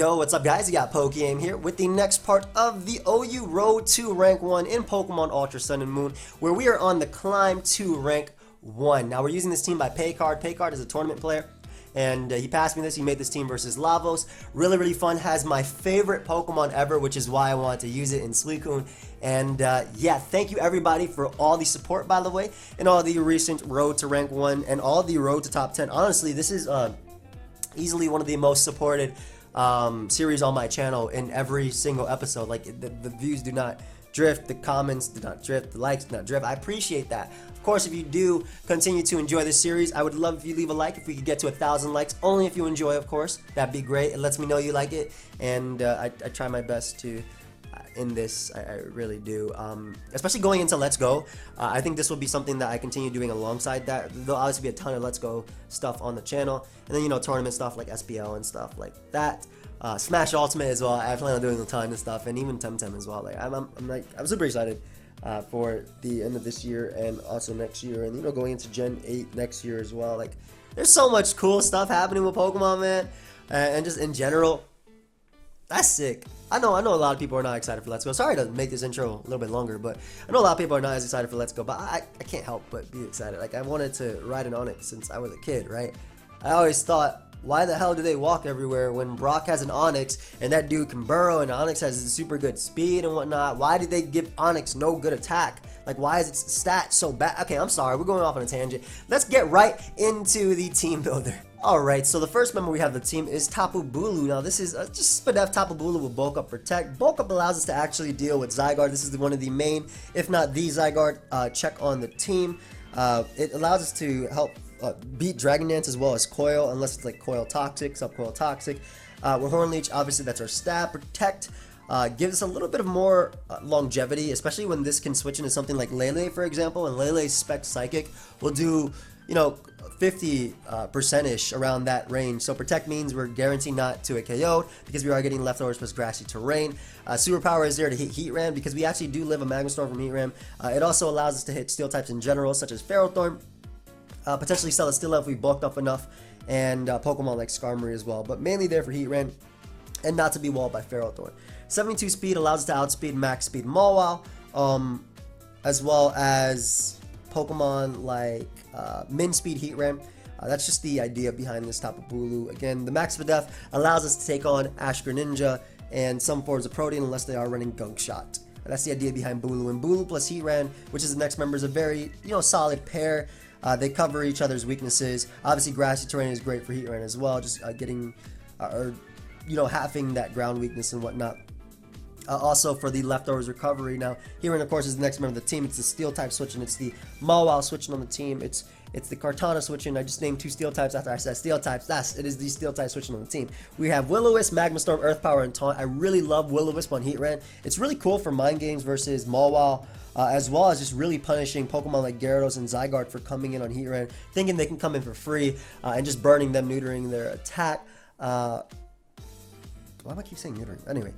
Yo, what's up guys? You got PokeaimMD here with the next part of the OU Road to Rank 1 in Pokemon Ultra Sun and Moon, where we are on the climb to Rank 1. Now we're using this team by Paycard. Paycard is a tournament player, and he passed me this. He made this team versus Lavos. Really fun. Has my favorite Pokemon ever, which is why I wanted to use it in Suicune. And yeah, thank you everybody for all the support, by the way, and all the recent Road to Rank 1 and all the Road to Top 10. Honestly, this is easily one of the most supported series on my channel in every single episode. Like the views do not drift, the comments do not drift, the likes do not drift. I appreciate that. Of course, if you do continue to enjoy this series, I would love if you leave a like. If we could get to 1,000 likes, only if you enjoy, of course, that'd be great. It lets me know you like it, and I try my best to in this. I really do, especially going into Let's Go. I think this will be something that I continue doing alongside that. There'll obviously be a ton of Let's Go stuff on the channel, and then, you know, tournament stuff like SPL and stuff like that. Smash Ultimate as well. I plan on doing a ton of stuff, and even Temtem as well. Like I'm super excited for the end of this year and also next year, and, you know, going into Gen 8 next year as well. Like, there's so much cool stuff happening with Pokemon, man, and just in general. That's sick. I know a lot of people are not excited for Let's Go. Sorry to make this intro a little bit longer, but I know a lot of people are not as excited for Let's Go, but I can't help but be excited. Like, I wanted to ride an Onix since I was a kid, right? I always thought, why the hell do they walk everywhere when Brock has an Onix and that dude can burrow and Onix has super good speed and whatnot? Why did they give Onix no good attack? Like, why is its stat so bad? Okay, I'm sorry, we're going off on a tangent. Let's get right into the team builder. Alright, so the first member we have the team is Abbulu. Now this is just Spadef Abbulu with Bulk Up Protect. Bulk Up allows us to actually deal with Zygarde. This is one of the main, if not the Zygarde check on the team. It allows us to help beat Dragon Dance as well as Coil, unless it's like Coil Toxic, Sub-Coil Toxic. With Horn Leech, obviously that's our stat. Protect gives us a little bit of more longevity, especially when this can switch into something like Lele, for example, and Lele's Spec Psychic will do, you know, 50%-ish around that range. So Protect means we're guaranteed not to get KO'd because we are getting leftovers plus grassy terrain. Superpower is there to hit Heat Ram because we actually do live a Magma Storm from Heat Ram. It also allows us to hit Steel types in general, such as Ferrothorn, potentially Celesteela if we bulked up enough, and Pokemon like Skarmory as well, but mainly there for Heat Ram and not to be walled by Ferrothorn. 72 speed allows us to outspeed max speed Mawile, as well as Pokemon like min speed Heat Ram. That's just the idea behind this Abbulu. Again, the max Spadef allows us to take on Ash Greninja and some forms of Protean unless they are running Gunk Shot. That's the idea behind Bulu. And Bulu plus Heat Ram, which is the next member, is a very, you know, solid pair. They cover each other's weaknesses. Obviously, Grassy Terrain is great for Heat Ram as well, just getting, or, you know, halving that ground weakness and whatnot. Also for the leftovers recovery. Now, Heat Ram, of course, is the next member of the team. It's the Steel type switching. It's the Mawile switching on the team. It's the Kartana switching. I just named 2 Steel types after I said Steel types. It is the Steel type switching on the team. We have Will-O-Wisp, Magma Storm, Earth Power, and Taunt. I really love Will-O-Wisp on Heat Ram. It's really cool for mind games versus Mawile, as well as just really punishing Pokemon like Gyarados and Zygarde for coming in on Heat Ram, thinking they can come in for free, and just burning them, neutering their attack. Why do I keep saying neutering? Anyway,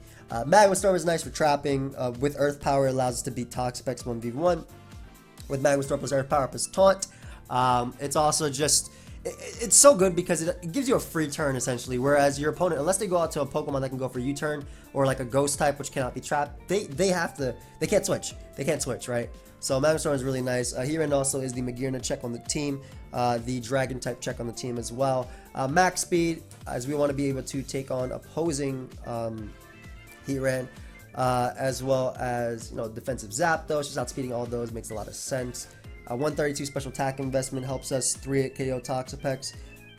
Magma Storm is nice for trapping. With Earth Power, it allows us to beat Toxapex 1v1. With Magma Storm plus Earth Power plus Taunt. It's also just, it's so good because it gives you a free turn essentially, whereas your opponent, unless they go out to a Pokemon that can go for U-turn or like a Ghost type which cannot be trapped, they can't switch, right? So Magma Storm is really nice. Heat Ram also is the Magearna check on the team, the Dragon type check on the team as well. Max speed, as we want to be able to take on opposing Heat Ram, as well as, you know, defensive Zapdos, just outspeeding all those makes a lot of sense. 132 special attack investment helps us 3-hit KO Toxapex.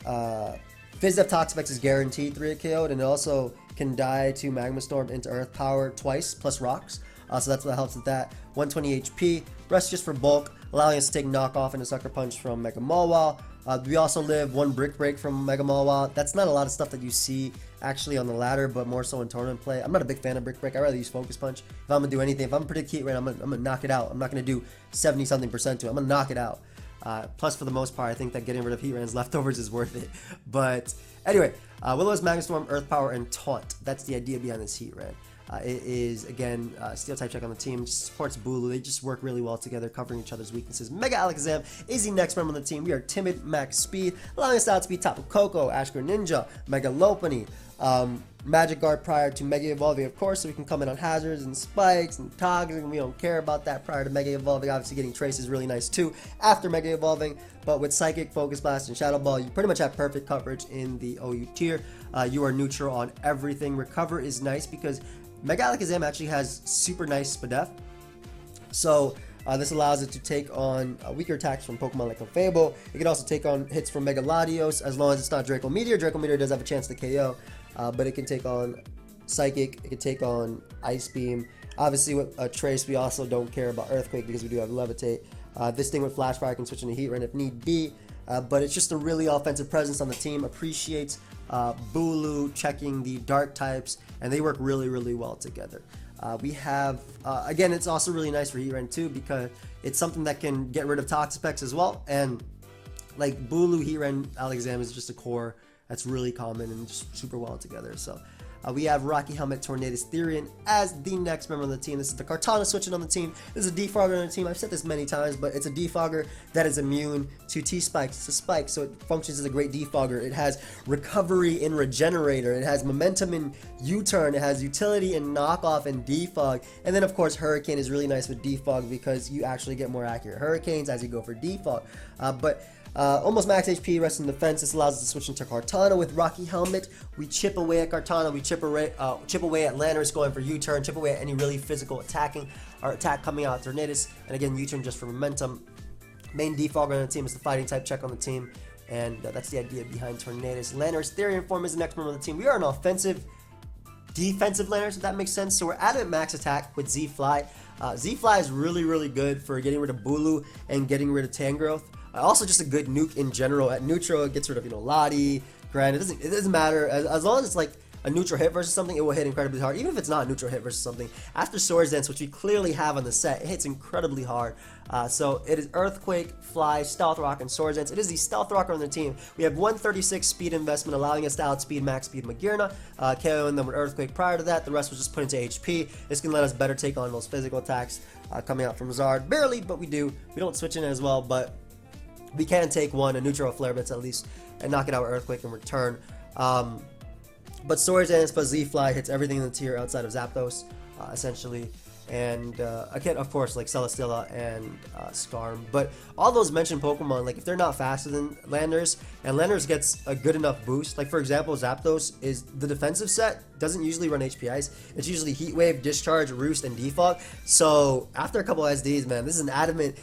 Fizdef Toxapex is guaranteed 3-hit KO'd, and it also can die to Magma Storm into Earth Power twice, plus rocks. So that's what helps with that. 120 HP. Rest just for bulk, allowing us to take knockoff and a Sucker Punch from Mega Mawile. We also live 1 Brick Break from Mega Mawile. That's not a lot of stuff that you see actually on the ladder, but more so in tournament play. I'm not a big fan of Brick Break. I'd rather use Focus Punch. If I'm going to do anything, if I'm going to predict Heat Ram, I'm going to knock it out. I'm not going to do 70-something% to it. I'm going to knock it out. Plus, for the most part, I think that getting rid of Heat Ram's leftovers is worth it. But anyway, Willow's Magma Storm, Earth Power, and Taunt. That's the idea behind this Heat Ram. It is, again, Steel type check on the team, just supports Bulu. They just work really well together, covering each other's weaknesses. Mega Alakazam is the next member on the team. We are Timid, Max Speed, allowing us to outspeed Tapu Koko, Ash Greninja, Mega Lopunny, Magic Guard prior to Mega Evolving, of course, so we can come in on hazards and spikes and toxic, and we don't care about that prior to Mega Evolving. Obviously, getting Trace is really nice too after Mega Evolving, but with Psychic, Focus Blast, and Shadow Ball, you pretty much have perfect coverage in the OU tier. You are neutral on everything. Recover is nice because Mega Alakazam actually has super nice Spadef, so this allows it to take on weaker attacks from Pokemon like Fable. It can also take on hits from Mega Latios as long as it's not Draco Meteor. Draco Meteor does have a chance to KO. But it can take on Psychic, it can take on Ice Beam. Obviously with Trace, we also don't care about Earthquake because we do have Levitate. This thing with Flash Fire can switch into Heat Rain if need be, but it's just a really offensive presence on the team. Appreciates Bulu checking the Dark types, and they work really, really well together. We have, again, it's also really nice for Heat Rain too because it's something that can get rid of Toxapex as well, and like Bulu, Heat Rain, Alakazam is just a core that's really common and just super well together. So we have Rocky Helmet, Tornadus, Therian as the next member of the team. This is the Kartana switching on the team. This is a Defogger on the team. I've said this many times, but it's a Defogger that is immune to T-Spikes. It's a spike, so it functions as a great Defogger. It has recovery in Regenerator. It has momentum in U-Turn. It has utility in Knockoff and Defog. And then, of course, Hurricane is really nice with Defog because you actually get more accurate Hurricanes as you go for Defog. Almost max HP, rest in defense. This allows us to switch into Kartana with Rocky Helmet. We chip away at Kartana. We chip away at Landorus going for U-turn. Chip away at any really physical attacking or attack coming out of Tornadus. And again, U-turn just for momentum. Main defogger on the team is the fighting type check on the team, and that's the idea behind Tornadus. Landorus Therian form is the next member of the team. We are an offensive, defensive Landorus, if that makes sense. So we're at max attack with Z-Fly. Z-Fly is really, really good for getting rid of Bulu and getting rid of Tangrowth. Also, just a good nuke in general. At neutral, it gets rid of Lottie, Grand. It doesn't matter as long as it's like a neutral hit versus something. It will hit incredibly hard, even if it's not a neutral hit versus something. After Swords Dance, which we clearly have on the set, it hits incredibly hard. So it is Earthquake, Fly, Stealth Rock, and Swords Dance. It is the Stealth Rocker on the team. We have 136 speed investment, allowing us to outspeed max speed Magearna, KOing them with Earthquake. Prior to that, the rest was just put into HP. This can let us better take on those physical attacks coming out from Zard. Barely, but we do. We don't switch in as well, but we can take one, a neutral Flare Blitz at least, and knock it out with Earthquake in return. But Swords Dance plus Z-Fly hits everything in the tier outside of Zapdos, essentially. And again, of course, like Celesteela and Skarm. But all those mentioned Pokemon, like if they're not faster than Landorus, and Landorus gets a good enough boost, like for example, Zapdos is the defensive set, doesn't usually run HP Ice. It's usually Heat Wave, Discharge, Roost, and Defog. So after a couple of SDs, man, this is an adamant.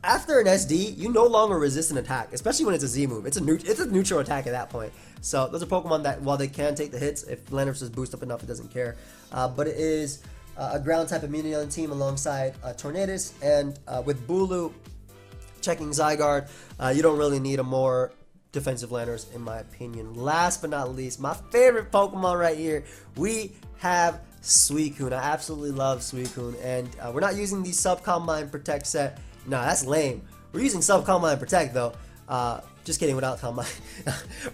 After an SD, you no longer resist an attack, especially when it's a Z move. It's a neutral attack at that point. So those are Pokemon that, while they can take the hits, if Landorus is boost up enough, it doesn't care. But it is a ground type immunity on the team alongside Tornadus, and with Bulu checking Zygarde, you don't really need a more defensive Landorus, in my opinion. Last but not least, my favorite Pokemon right here, we have Suicune. I absolutely love Suicune, and we're not using the Sub-Combine Protect set. No, that's lame. We're using Sub-Combine Protect though. Just kidding, without Combine.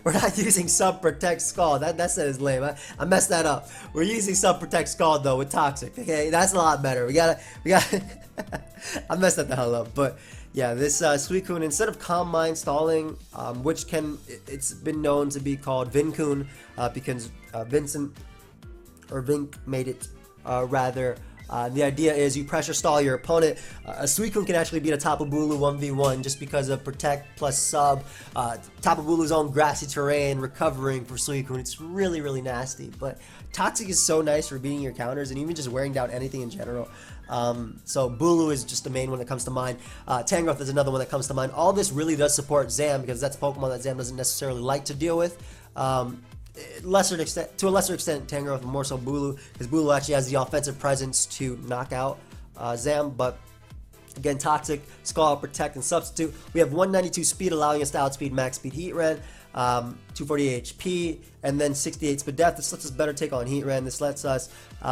We're not using Sub-Protect Scald. That set is lame. I messed that up. We're using Sub-Protect Scald though with Toxic. Okay, that's a lot better. We gotta. I messed that the hell up. But yeah, this Suicune, instead of Combine stalling, which it's been known to be called Vincoon, because Vincent or Vink made it rather. The idea is you pressure stall your opponent. A Suicune can actually beat a Tapu Bulu 1v1 just because of Protect plus Sub. Tapu Bulu's own grassy terrain, recovering for Suicune. It's really, really nasty. But Toxic is so nice for beating your counters and even just wearing down anything in general. So Bulu is just the main one that comes to mind. Tangrowth is another one that comes to mind. All this really does support Zam because that's a Pokemon that Zam doesn't necessarily like to deal with. To a lesser extent, Tangrowth, and more so Bulu, because Bulu actually has the offensive presence to knock out Zam. But again, Toxic, Scald, Protect, and Substitute. We have 192 speed, allowing us to outspeed max speed Heatran, 248 HP, and then 68 Spadef. This lets us better take on Heatran. This lets us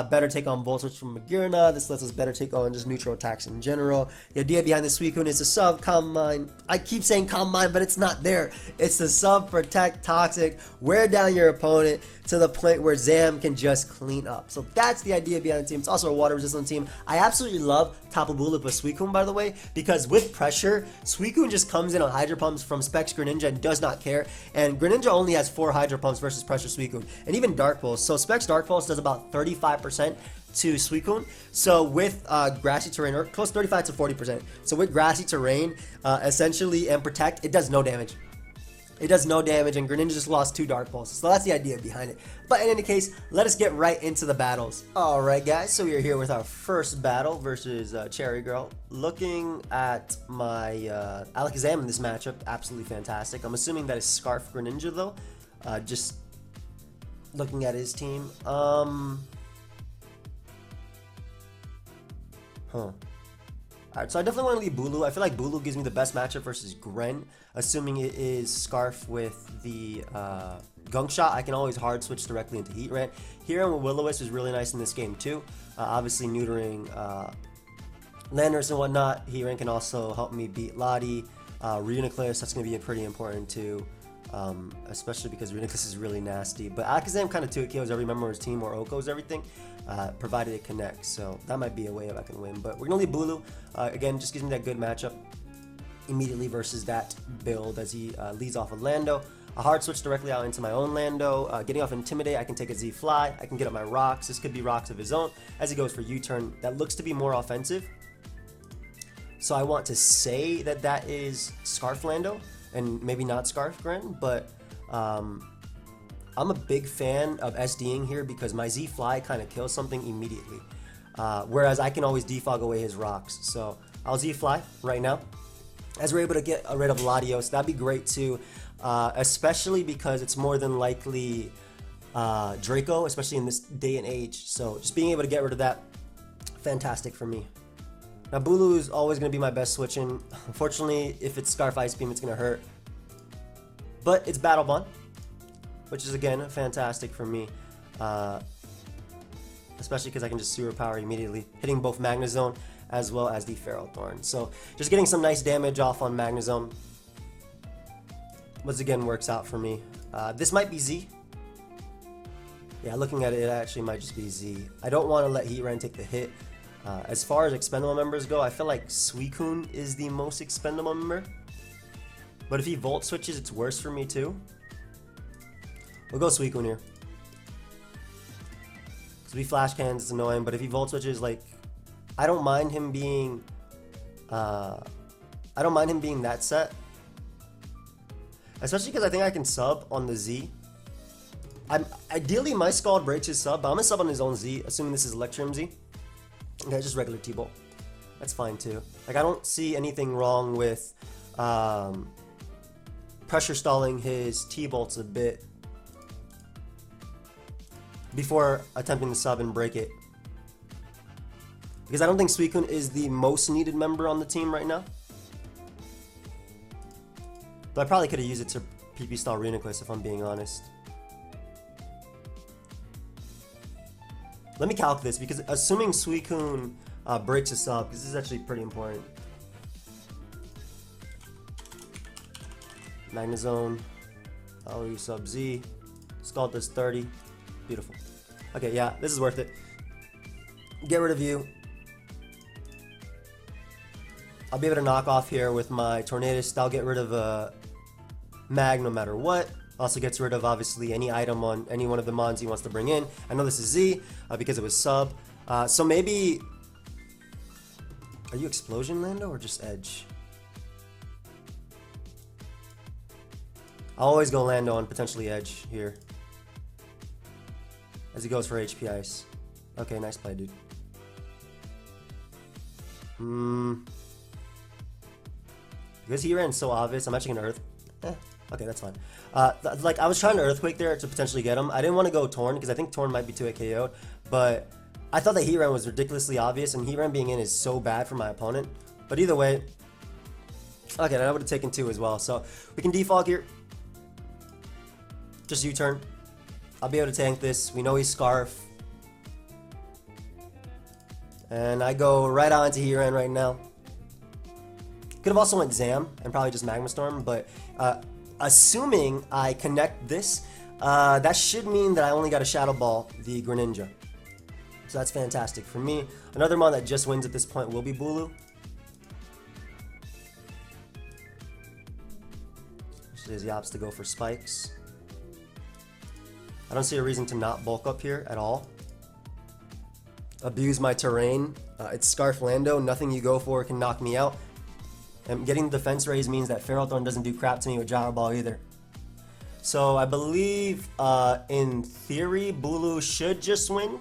better take on Volt Switch from Magearna. This lets us better take on just neutral attacks in general. The idea behind the Suicune is a Sub-Combine. I keep saying Combine, but it's not there. It's the Sub-Protect Toxic, wear down your opponent to the point where Zam can just clean up. So that's the idea behind the team. It's also a water resistant team. I absolutely love Tapu Bulu with Suicune, by the way, because with pressure, Suicune just comes in on Hydro Pumps from Specs Greninja and does not care. And Greninja only has 4 Hydro Pumps versus Pressure Suicune, and even Dark Pulse. So Specs Dark Pulse does about 35% to Suicune. So with Grassy Terrain, or close 35 to 40%. So with Grassy Terrain, essentially, and Protect, it does no damage. It does no damage, and Greninja just lost 2 Dark Pulses. So that's the idea behind it. But in any case, let us get right into the battles. Alright guys, so we are here with our first battle versus Cherry Girl. Looking at my Alakazam in this matchup, absolutely fantastic. I'm assuming that is Scarf Greninja though. Just looking at his team. Alright, so I definitely want to leave Bulu. I feel like Bulu gives me the best matchup versus Gren. Assuming it is Scarf with the Gunk Shot, I can always hard switch directly into Heatran. Heatran with Will-O-Wisp is really nice in this game too. Obviously neutering Landers and whatnot. Heatran can also help me beat Lottie. Reuniclus, that's going to be pretty important too. Especially because Reuniclus is really nasty. But Alakazam kind of 2-KOs every member of his team or OHKOs everything, provided it connects. So that might be a way if I can win. But we're going to leave Bulu. Again, just gives me that good matchup immediately versus that build as he leads off of Lando. A hard switch directly out into my own Lando. Getting off Intimidate, I can take a Z Fly. I can get up my Rocks. This could be Rocks of his own as he goes for U-turn. That looks to be more offensive. So I want to say that that is Scarf Lando and maybe not Scarf Gren, but I'm a big fan of SDing here because my Z Fly kind of kills something immediately. Whereas I can always defog away his Rocks. So I'll Z Fly right now. As we're able to get rid of Latios, that'd be great too, especially because it's more than likely Draco, especially in this day and age. So just being able to get rid of that, fantastic for me. Now Bulu is always going to be my best switching. Unfortunately, if it's Scarf Ice Beam, it's going to hurt. But it's Battle Bond, which is again fantastic for me. Especially because I can just Super Power immediately, hitting both Magnezone as well as the Feral Thorn. So just getting some nice damage off on Magnezone, once again works out for me. This might be Z. Yeah, looking at it, it actually might just be Z. I don't want to let Heatran take the hit. As far as expendable members go, I feel like Suicune is the most expendable member. But if he Volt switches, it's worse for me too. We'll go Suicune here. Because we Flash Cannons, it's annoying, but if he Volt switches, like, I don't mind him being that set. Especially because I think I can sub on the Z. Ideally, my Scald breaks his sub, but I'm going to sub on his own Z, assuming this is Electrum Z. Okay, just regular T-Bolt. That's fine too. Like, I don't see anything wrong with pressure stalling his T-Bolts a bit before attempting to sub and break it. Because I don't think Suicune is the most needed member on the team right now. But I probably could have used it to PP stall Reuniclus if I'm being honest. Let me calc this, because assuming Suicune breaks his sub, because this is actually pretty important. Magnezone, I'll use sub Z, Scald does 30, beautiful. Okay, yeah, this is worth it. Get rid of you. I'll be able to knock off here with my Tornadus. I'll get rid of Mag no matter what. Also gets rid of, obviously, any item on any one of the mons he wants to bring in. I know this is Z, because it was sub. So maybe... Are you Explosion Lando or just Edge? I'll always go Lando on potentially Edge here. As he goes for HP Ice. Okay, nice play, dude. Because he ran so obvious, I'm actually gonna Earth. Okay, that's fine. Like, I was trying to Earthquake there to potentially get him. I didn't want to go Torn, because I think Torn might be 2-hit KO'd. But I thought that Heatran was ridiculously obvious, and Heatran being in is so bad for my opponent. But either way, okay, that would have taken 2 as well. So we can defog here. Just U-turn. I'll be able to tank this. We know he's Scarf. And I go right on to Heatran right now. Could have also went Zam and probably just Magma Storm, but assuming I connect this, that should mean that I only got to Shadow Ball the Greninja. So that's fantastic for me. Another mon that just wins at this point will be Bulu. especially as he opts to go for spikes. I don't see a reason to not bulk up here at all. Abuse my terrain. It's Scarf Lando. Nothing you go for can knock me out. And getting the defense raise means that Ferrothorn doesn't do crap to me with Gyro Ball either. So I believe, in theory, Abbulu should just win.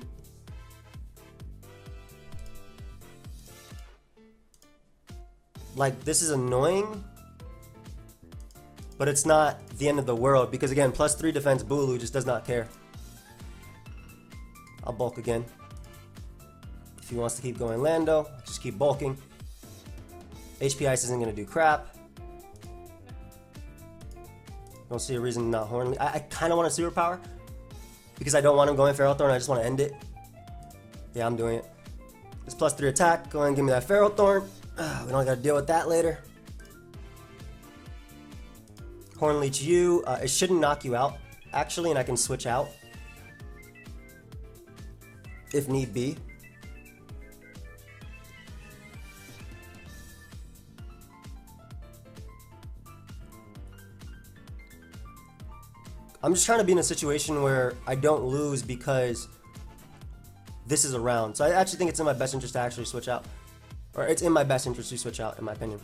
Like, this is annoying, but it's not the end of the world because, again, +3 defense Abbulu just does not care. I'll bulk again. If he wants to keep going Lando, just keep bulking. HP Ice isn't going to do crap. Don't see a reason to not Hornly. I kind of want a superpower because I don't want him going Ferrothorn. I just want to end it. Yeah, I'm doing it. This +3 attack. Go ahead and give me that Ferrothorn. We don't got to deal with that later. Hornleech you. It shouldn't knock you out, actually, and I can switch out if need be. I'm just trying to be in a situation where I don't lose because this is around. So I actually think it's in my best interest to actually switch out. Or it's in my best interest to switch out, in my opinion.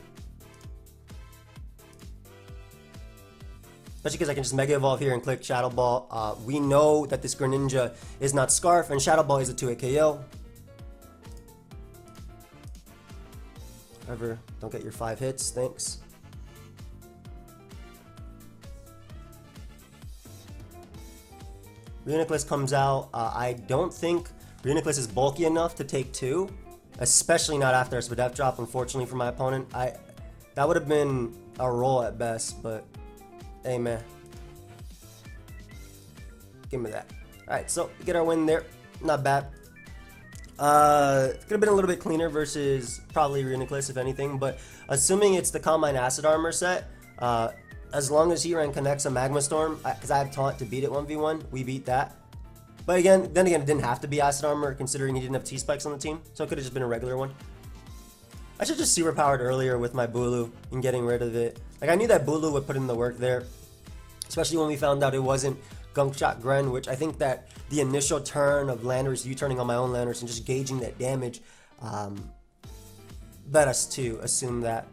Especially because I can just Mega Evolve here and click Shadow Ball. We know that this Greninja is not Scarf, and Shadow Ball is a 2-hit KO. However, don't get your 5 hits, thanks. Reuniclus comes out. I don't think Reuniclus is bulky enough to take 2, especially not after a Spadef drop, unfortunately for my opponent. That would have been a roll at best, but hey man. Give me that. Alright, so we get our win there. Not bad. It could have been a little bit cleaner versus probably Reuniclus, if anything, but assuming it's the Combine Acid Armor set, as long as Heatran connects a Magma Storm, because I have Taunt to beat it 1v1, we beat that. But then again, it didn't have to be Acid Armor considering he didn't have T-Spikes on the team, so it could have just been a regular one. I should just superpowered earlier with my Abbulu and getting rid of it. Like, I knew that Abbulu would put in the work there, especially when we found out it wasn't Gunk Shot Gren, which I think that the initial turn of Landorus, U-turning on my own Landorus and just gauging that damage, led us to assume that.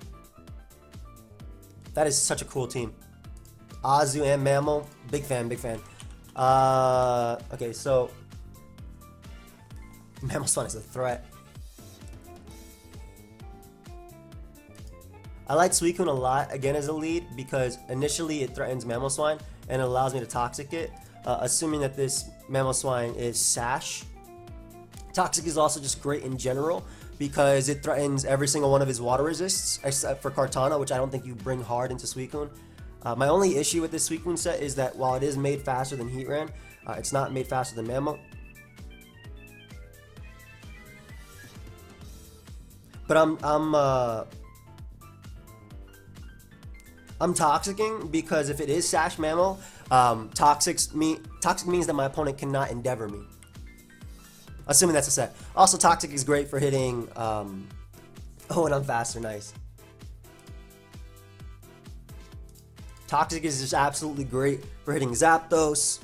That is such a cool team. Azu and Mammal, big fan, big fan. Okay, so Mamoswine is a threat. I like Suicune a lot, again, as a lead, because initially it threatens Mamoswine and it allows me to Toxic it, assuming that this Mamoswine is Sash. Toxic is also just great in general, because it threatens every single one of his water resists, except for Kartana, which I don't think you bring hard into Suicune. My only issue with this Suicune set is that while it is made faster than Heatran, it's not made faster than Mammo. But I'm Toxicing because if it is Sash Mammo, Toxic means that my opponent cannot Endeavor me. Assuming that's a set. Also, Toxic is great for hitting. Oh, and I'm faster. Nice. Toxic is just absolutely great for hitting Zapdos.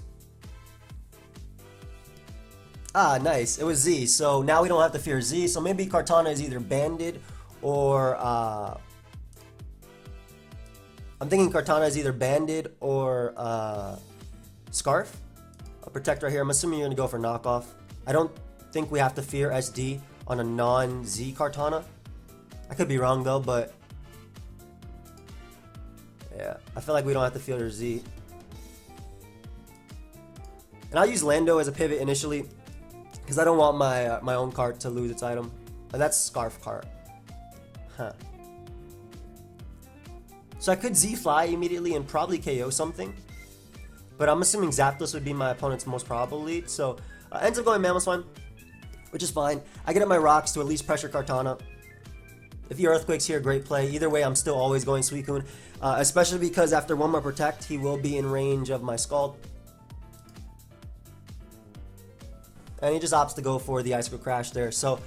Ah, nice. It was Z. So now we don't have to fear Z. So maybe Kartana is either banded or. I'm thinking Kartana is either banded or Scarf. A Protect right here. I'm assuming you're going to go for knockoff. I don't think we have to fear SD on a non-Z Kartana. I could be wrong though, but yeah, I feel like we don't have to fear Z. And I'll use Lando as a pivot initially because I don't want my own cart to lose its item. And that's Scarf cart. Huh. So I could Z fly immediately and probably KO something. But I'm assuming Zapdos would be my opponent's most probable lead. So ends up going Mamoswine, which is fine. I get up my rocks to at least pressure Kartana. If he Earthquakes here, great play. Either way, I'm still always going Suicune, especially because after one more Protect, he will be in range of my Scald. And he just opts to go for the Icicle Crash there. So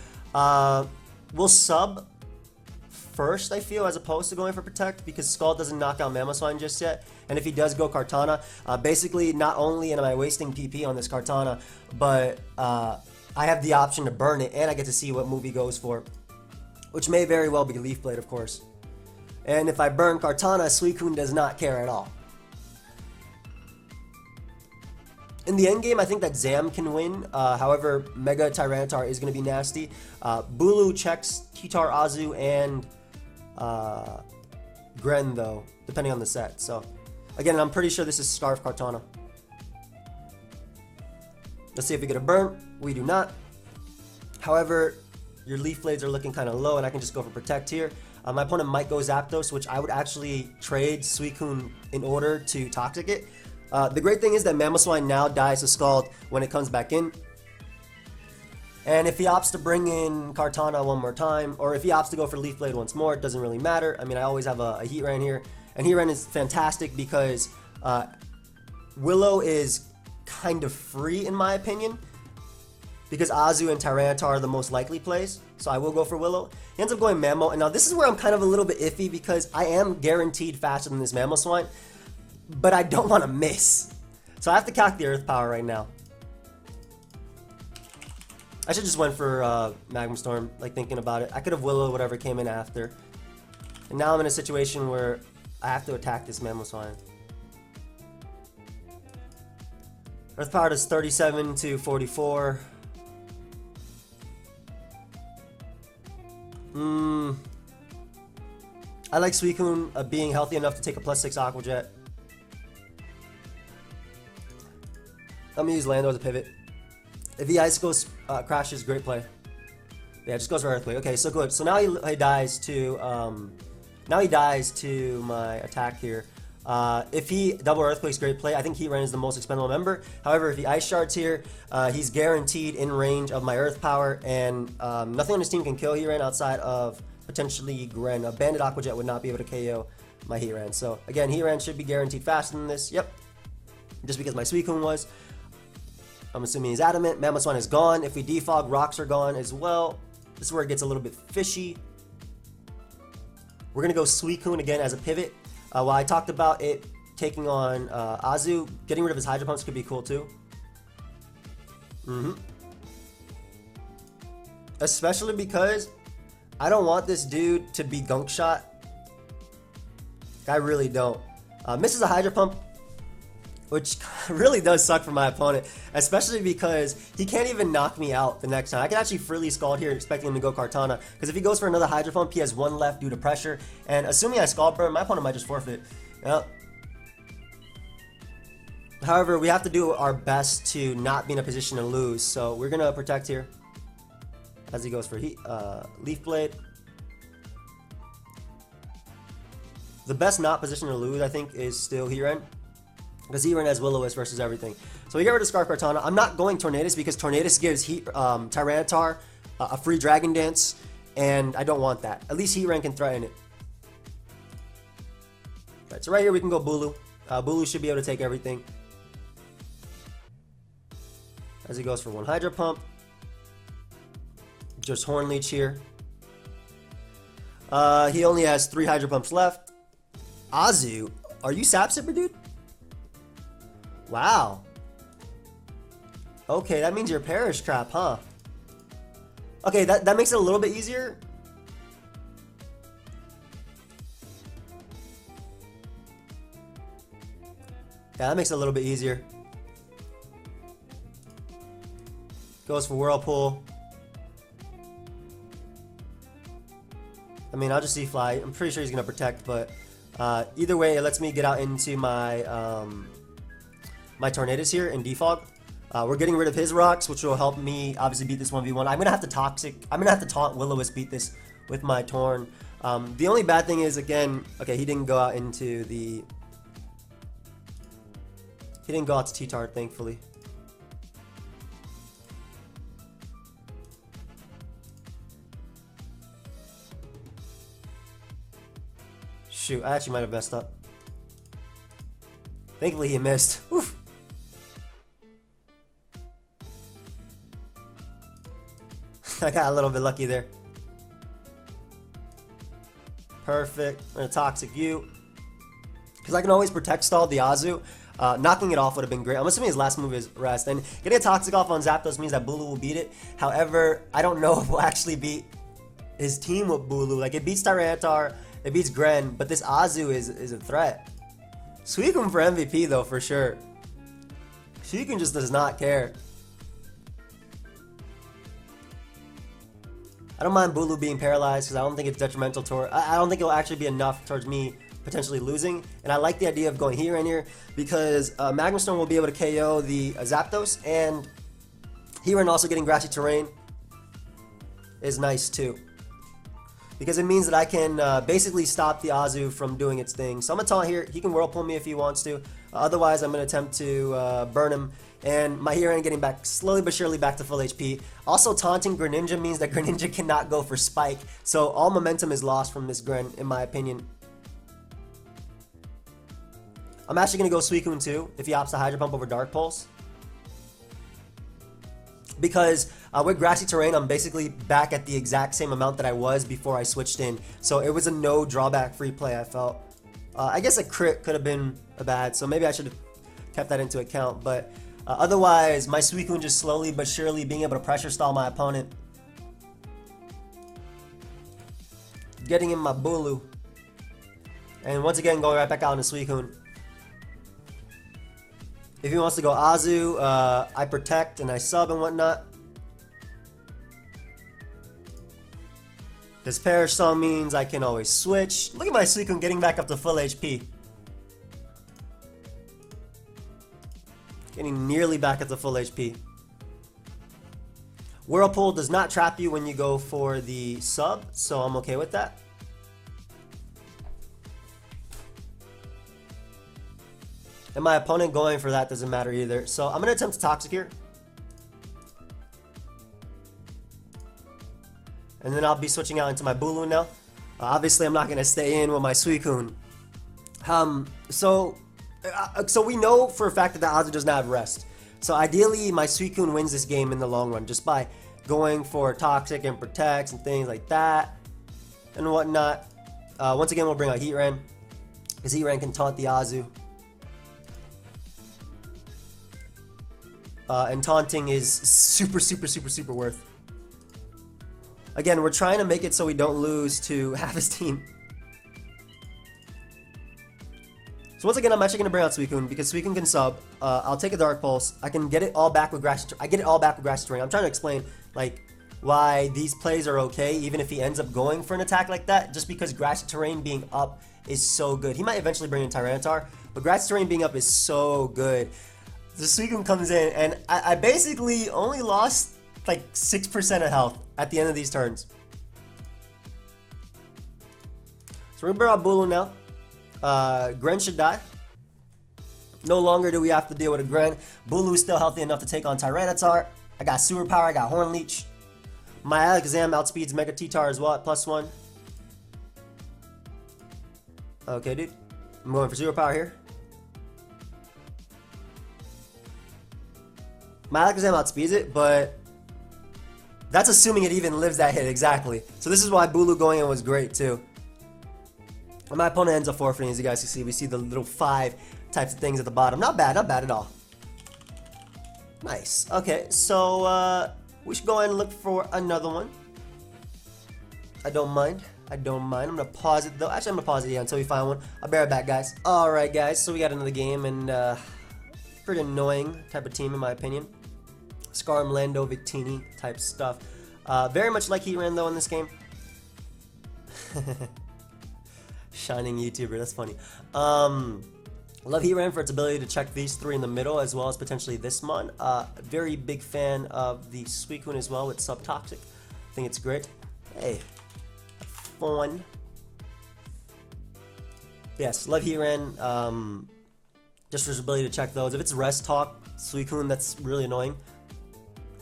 we'll sub first, I feel, as opposed to going for Protect, because Scald doesn't knock out Mamoswine just yet. And if he does go Kartana, basically not only am I wasting PP on this Kartana, but I have the option to burn it, and I get to see what move he goes for, which may very well be Leaf Blade, of course. And if I burn Kartana, Suicune does not care at all. In the end game, I think that Zam can win. However, Mega Tyranitar is going to be nasty. Bulu checks Kitar, Azu, and Gren, though, depending on the set. So, again, I'm pretty sure this is Scarf Kartana. Let's see if we get a burn. We do not. However, your Leaf Blades are looking kind of low, and I can just go for Protect here. My opponent might go Zapdos, which I would actually trade Suicune in order to Toxic it. The great thing is that Mamoswine now dies to Scald when it comes back in. And if he opts to bring in Kartana one more time, or if he opts to go for Leaf Blade once more, it doesn't really matter. I mean, I always have a Heatran here. And Heatran is fantastic because Willow is kind of free, in my opinion, because Azu and Tyranitar are the most likely plays. So I will go for Willow. He ends up going Mamo. And now this is where I'm kind of a little bit iffy, because I am guaranteed faster than this Mamoswine, but I don't want to miss. So I have to calc the Earth Power right now. I should just went for Magma Storm, like thinking about it. I could have Willow whatever came in after. And now I'm in a situation where I have to attack this Mamoswine. Earth Power does 37 to 44. I like Suicune being healthy enough to take a +6 Aqua Jet. I'm gonna use Lando as a pivot. If he Ice Ghost crashes, great play. Yeah, just goes for Earthquake. Okay, so good. So now he dies to my attack here. If he double Earthquake's great play. I think Heatran is the most expendable member. However, if he Ice Shards here, he's guaranteed in range of my Earth Power, and nothing on his team can kill Heatran outside of potentially Gren. A Banded Aqua Jet would not be able to KO my Heatran. So again, Heatran should be guaranteed faster than this. Yep, just because my Suicune was. I'm assuming he's adamant. Mamoswine is gone. If we defog, rocks are gone as well. This is where it gets a little bit fishy. We're going to go Suicune again as a pivot. While I talked about it taking on Azu, getting rid of his Hydro Pumps could be cool too. Especially because I don't want this dude to be Gunk Shot. I really don't. Misses a Hydro Pump, which really does suck for my opponent, especially because he can't even knock me out the next time. I can actually freely Scald here, expecting him to go Kartana, because if he goes for another Hydro Pump, he has one left due to pressure, and assuming I Scald Burn, my opponent might just forfeit. Yep. However, we have to do our best to not be in a position to lose, so we're going to Protect here, as he goes for Leaf Blade. The best not position to lose, I think, is still Heatran, because Heatran has Will-O-Wisp versus everything. So we get rid of Scarf Kartana. I'm not going Tornadus because Tornadus gives Tyranitar a free Dragon Dance, and I don't want that. At least Heatran can threaten it. Right, so right here we can go Bulu. Bulu should be able to take everything. As he goes for one Hydro Pump. Just Horn Leech here. He only has 3 Hydro Pumps left. Azu, are you Sap Sipper, dude? Wow. Okay, that means you're Perish Trap, huh? Okay, that makes it a little bit easier. Yeah, that makes it a little bit easier. Goes for Whirlpool. I mean, I'll just see Fly. I'm pretty sure he's going to Protect, but either way, it lets me get out into my my Tornadus here in Defog. We're getting rid of his rocks, which will help me obviously beat this 1v1. I'm gonna have to taunt Will-O-Wisp beat this with my Torn. The only bad thing is, again, okay, he didn't go out into the. He didn't go out to T-Tart, thankfully. Shoot, I actually might have messed up. Thankfully, he missed. Oof. I got a little bit lucky there. Perfect. I'm gonna Toxic you. Because I can always protect stall the Azu. Knocking it off would have been great. I'm assuming his last move is Rest. And getting a Toxic off on Zapdos means that Bulu will beat it. However, I don't know if we'll actually beat his team with Bulu. Like, it beats Tyranitar, it beats Gren, but this Azu is a threat. Suicune for MVP, though, for sure. Suicune just does not care. I don't mind Bulu being paralyzed because I don't think it's detrimental to I don't think it'll actually be enough towards me potentially losing. And I like the idea of going here and here because Magma Stone will be able to KO the Zapdos, and Heron also getting Grassy Terrain is nice too. Because it means that I can basically stop the Azu from doing its thing. So I'm going to taunt here. He can Whirlpool me if he wants to. Otherwise, I'm going to attempt to burn him. And my Heron getting back slowly but surely back to full HP. Also, taunting Greninja means that Greninja cannot go for Spike. So all momentum is lost from this Gren, in my opinion. I'm actually going to go Suicune too, if he opts to Hydro Pump over Dark Pulse. Because with Grassy Terrain, I'm basically back at the exact same amount that I was before I switched in. So it was a no drawback free play, I felt. I guess a crit could have been a bad, so maybe I should have kept that into account. But otherwise, my Suicune just slowly but surely being able to pressure stall my opponent. Getting in my Bulu. And once again, going right back out into Suicune. If he wants to go Azu, I protect and I sub and whatnot. This Perish Song means I can always switch. Look at my Suicune getting back up to full HP. Getting nearly back at the full HP. Whirlpool does not trap you when you go for the sub, so I'm okay with that. And my opponent going for that doesn't matter either. So I'm going to attempt to Toxic here. And then I'll be switching out into my Bulu now. Obviously, I'm not going to stay in with my Suicune. So we know for a fact that the Azu does not have Rest. So ideally, my Suicune wins this game in the long run. Just by going for Toxic and Protects and things like that. And whatnot. Once again, we'll bring out Heatran. Because Heatran can taunt the Azu. And taunting is super worth. Again, we're trying to make it so we don't lose to half his team. So once again, I'm actually going to bring out Suicune because Suicune can sub. I'll take a Dark Pulse. I can get it all back with Grassy Terrain. I get it all back with Grassy Terrain. I'm trying to explain like why these plays are okay, even if he ends up going for an attack like that, just because Grassy Terrain being up is so good. He might eventually bring in Tyranitar, but Grassy Terrain being up is so good. The Suicune comes in, and I basically only lost like 6% of health at the end of these turns. So we're going to bring out Bulu now. Gren should die. No longer do we have to deal with a Gren. Bulu is still healthy enough to take on Tyranitar. I got Sewer Power, I got Horn Leech. My Alakazam outspeeds Mega T-Tar as well at +1. Okay, dude. I'm going for Sewer Power here. My Alakazam outspeeds it, but that's assuming it even lives that hit, exactly. So this is why Bulu going in was great, too. And my opponent ends up forfeiting, as you guys can see. We see the little 5 types of things at the bottom. Not bad at all. Nice. Okay, so we should go ahead and look for another one. I don't mind. I'm going to pause it, though. Actually, I'm going to pause it here until we find one. I'll be right back, guys. Alright, guys, so we got another game, and pretty annoying type of team, in my opinion. Scarm, Lando, Victini type stuff. Very much like Heatran, though, in this game. Shining YouTuber, that's funny. Love Heatran for its ability to check these 3 in the middle, as well as potentially this mon. Very big fan of the Suicune as well with Subtoxic. I think it's great. Hey, fun. Yes, love Heatran. Just for his ability to check those. If it's Rest Talk, Suicune, that's really annoying.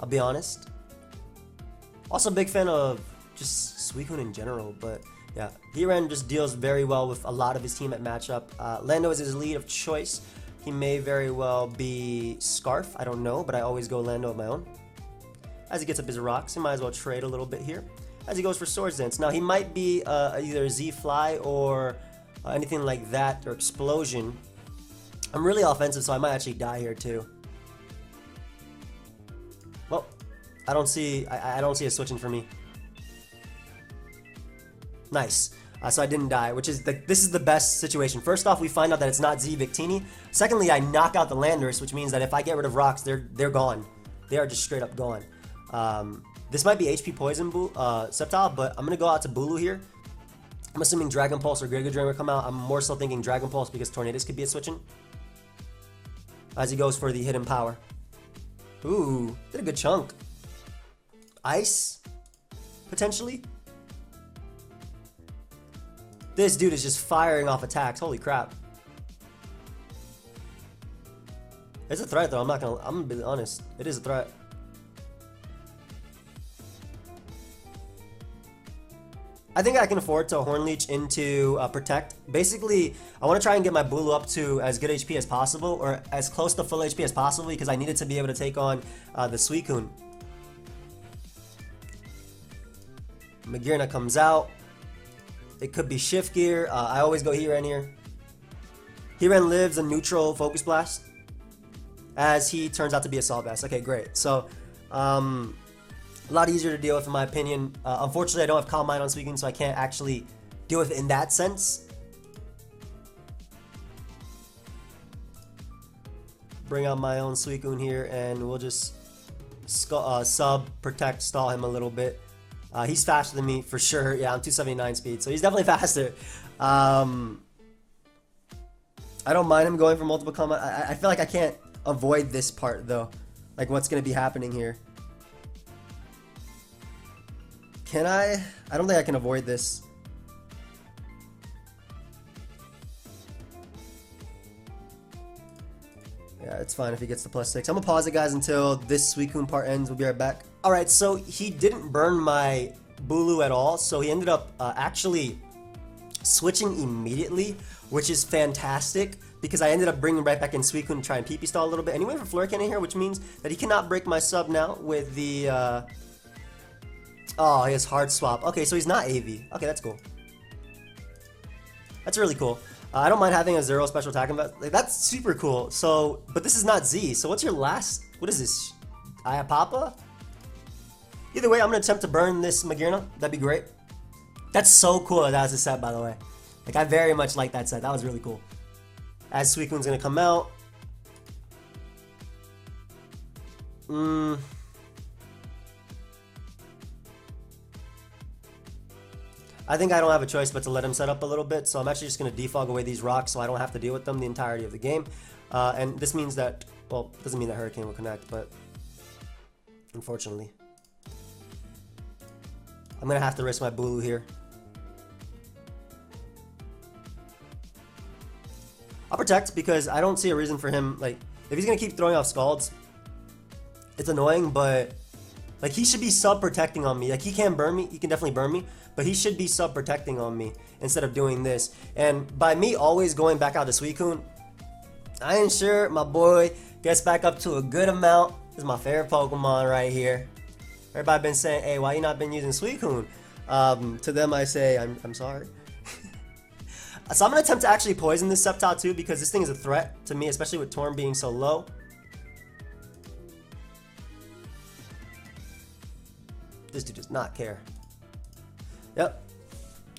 I'll be honest. Also, big fan of just Suicune in general, but yeah, Heatran just deals very well with a lot of his team at matchup. Lando is his lead of choice. He may very well be Scarf, I don't know, but I always go Lando of my own. As he gets up his rocks, he might as well trade a little bit here. as he goes for Swords Dance. Now, he might be either Z-Fly or anything like that, or Explosion. I'm really offensive, so I might actually die here too. Well, I don't see a switching for me. Nice. So I didn't die, which is this is the best situation. First off, we find out that it's not Z Victini. Secondly, I knock out the Landorus, which means that if I get rid of rocks, they're gone. They are just straight up gone. This might be HP Poison Sceptile, but I'm gonna go out to Bulu here. I'm assuming Dragon Pulse or Giga Drain will come out. I'm more so thinking Dragon Pulse because Tornadus could be a switching. As he goes for the hidden power. Ooh, did a good chunk. Ice, potentially. This dude is just firing off attacks. Holy crap. It's a threat though. I'm gonna be honest. It is a threat. I think I can afford to Horn Leech into Protect. Basically, I want to try and get my Bulu up to as good HP as possible, or as close to full HP as possible, because I needed to be able to take on the Suicune. Magearna comes out. It could be Shift Gear. I always go Heatran here. Heatran lives a neutral Focus Blast, as he turns out to be a Assault Vest. Okay, great. So, a lot easier to deal with in my opinion. Unfortunately, I don't have Calm Mind on Suicune, so I can't actually deal with it in that sense. Bring out my own Suicune here, and we'll just sub, protect, stall him a little bit. He's faster than me for sure. Yeah, I'm 279 speed, so he's definitely faster. I don't mind him going for multiple combat. I feel like I can't avoid this part though. Like what's going to be happening here. Can I? I don't think I can avoid this. Yeah, it's fine if he gets the +6. I'm gonna pause it, guys, until this Suicune part ends. We'll be right back. Alright, so he didn't burn my Bulu at all, so he ended up actually switching immediately, which is fantastic, because I ended up bringing right back in Suicune to try and PP stall a little bit. And he went for Flurry Cannon here, which means that he cannot break my sub now with the... Oh, he has Hard Swap. Okay, so he's not AV. Okay, that's cool. That's really cool. I don't mind having a 0 special attack. Like, that's super cool. So, but this is not Z. So what's your last? What is this? Ayapapa? Either way, I'm gonna attempt to burn this Magearna. That'd be great. That's so cool that was a set, by the way. Like, I very much like that set. That was really cool. As Suicune's gonna come out. I think I don't have a choice but to let him set up a little bit, so I'm actually just going to defog away these rocks so I don't have to deal with them the entirety of the game. And this means that, well, it doesn't mean that Hurricane will connect, but unfortunately. I'm going to have to risk my Bulu here. I'll protect because I don't see a reason for him, like, if he's going to keep throwing off Scalds, it's annoying, but, like, he should be sub-protecting on me. Like, he can burn me, he can definitely burn me, but he should be sub-protecting on me instead of doing this. And by me always going back out to Suicune, I ensure my boy gets back up to a good amount. This is my favorite Pokemon right here. Everybody been saying, hey, why you not been using Suicune? To them I say, I'm sorry. So I'm going to attempt to actually poison this Sceptile too, because this thing is a threat to me, especially with Torn being so low. This dude does not care. Yep.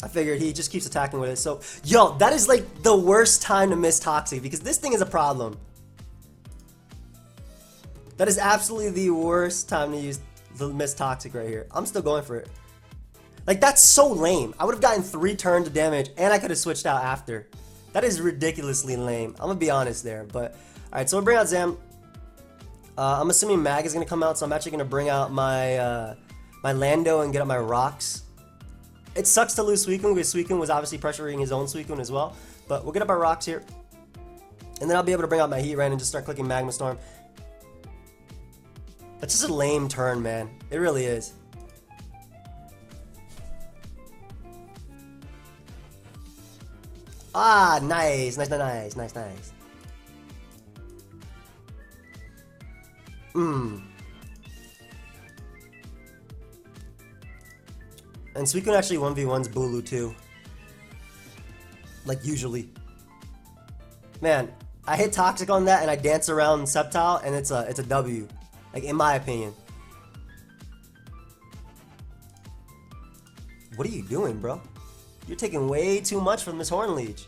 I figured he just keeps attacking with it. So, yo, that is like the worst time to miss Toxic, because this thing is a problem. That is absolutely the worst time to miss Toxic right here. I'm still going for it. Like, that's so lame. I would have gotten 3 turns of damage, and I could have switched out after. That is ridiculously lame. I'm going to be honest there. But, alright, so we'll bring out Zam. I'm assuming Mag is going to come out, so I'm actually going to bring out my, my Lando and get up my rocks. It sucks to lose Suicune because Suicune was obviously pressuring his own Suicune as well. But we'll get up our rocks here. And then I'll be able to bring out my Heatran and just start clicking Magma Storm. That's just a lame turn, man. It really is. Ah, nice. Nice, nice, nice, nice. And Suicune actually 1v1's Abbulu too. Like usually. Man, I hit Toxic on that and I dance around Sceptile and it's a W. Like in my opinion. What are you doing, bro? You're taking way too much from this Hornleech.